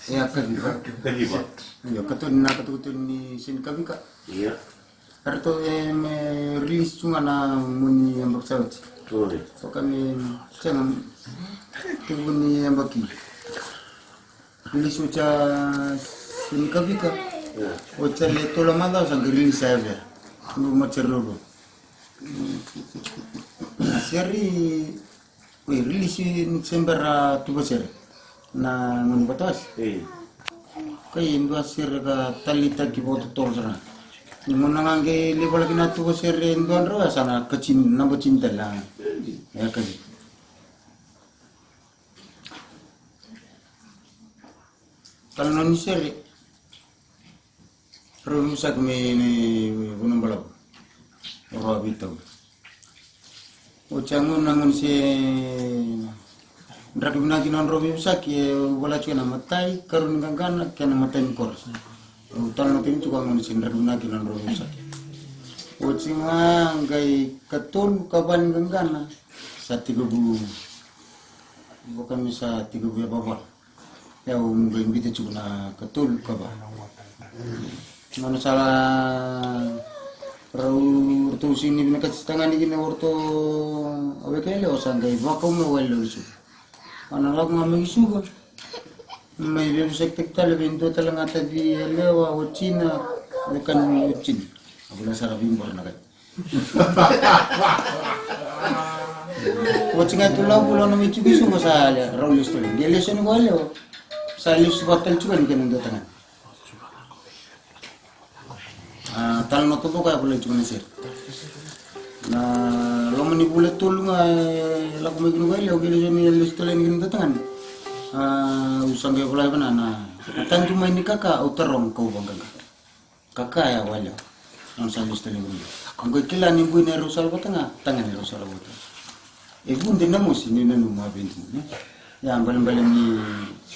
Ya kagiba. Kagiba. Yo katun na katutun ni sin kabika. Iya. Arto release sunga na muni ambak sawt. Tuh. So kami cengam tubuni ambaki. Release uca sin kabika. Uca le tolo manda sang release saja. Ndu maceroro. Seri release ni sembara tubaser. Na muni batas. Kay indua sir ka talita ki boto torsana ni monangange level ki natu ko sir induan ro sana kecin namba cinta lah ya kali kalau noni sir ro musak me ni gunung balau ro abitau o changun nangun se Ndrak bina kinon robi usaki wala chuna matai karun gangana kena matai kors. Utan matin juga ngon ndrak bina kinon robi usaki. Ucinga ngai katon kaban gangana sa 30 bukan bisa 30 bawah. Ya ngai bite chuna katon kaba. Mana salah rau tu sini bina setengah ni kena orto awekele osangai bakom welo su. Analog ngami suga may bim sektek tala bindo tala ngata di lewa o China lekan o China abula sarabim bor na kay o China tula bulo na mi chugi suga sa rolis tol gelesen ko leo sa lis batal chugan kenen do tangan tal no to ka bulo chugan sir na lomani bulat tul nga laku meginu gai leo gele joni listolen gini datangan usang ge pulai banana atan cuma ini kakak uterong kau bangga kakak ya walio non sa listolen gini anggo kila ni bu ne rusal batanga tangan ni rusal bata ibu ndena musi ni nanu ma bintu ya balam-balam ni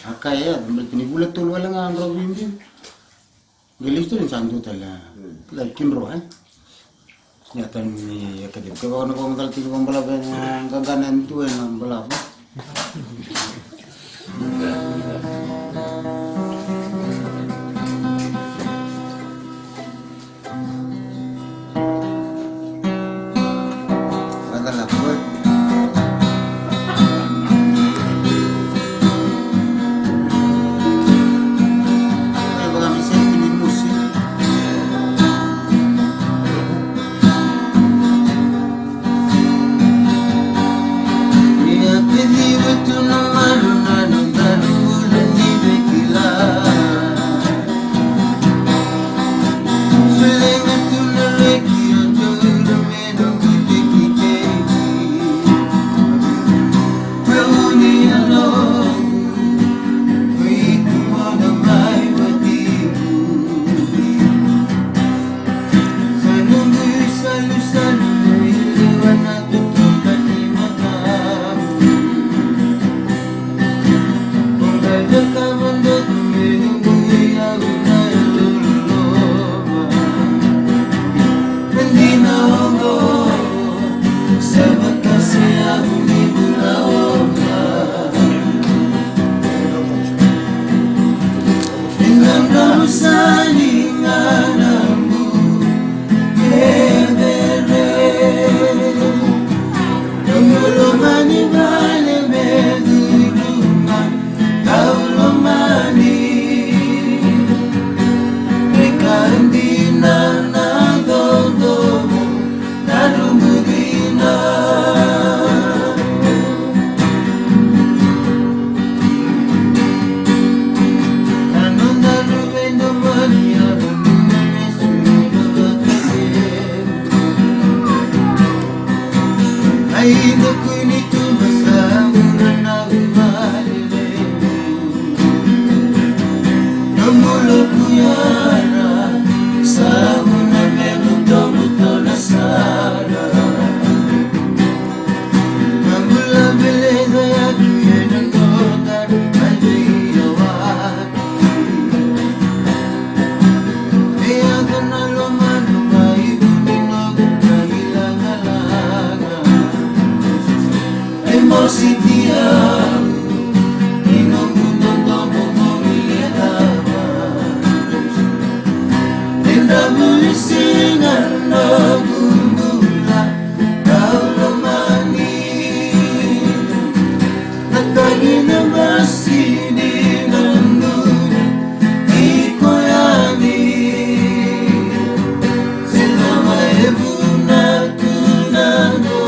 kakak ya ni bulat tul wala nga andro bimbi gele listolen sandu tala lakin roh nyatan ni kadip ke bawah nak mental tiga pembala gangganan itu yang bala apa bagalah buat nagumula kau lemani natagi na masini nanu ikoyani sinama ebuna tunano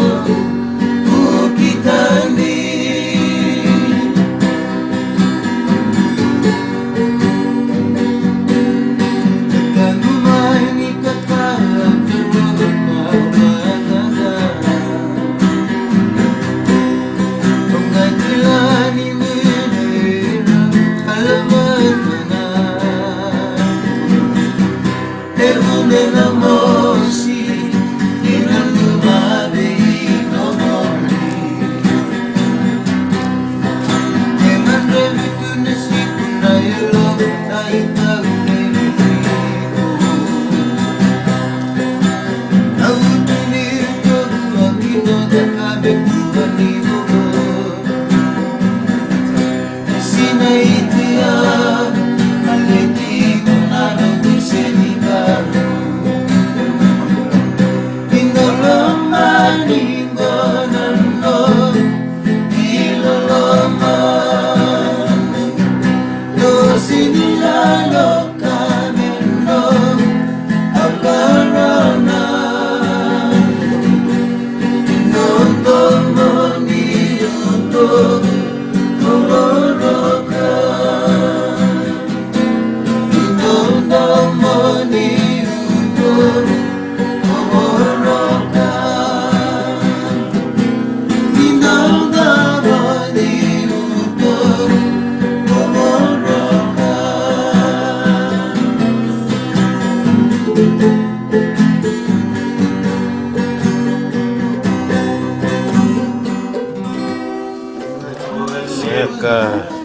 ukitani Seca.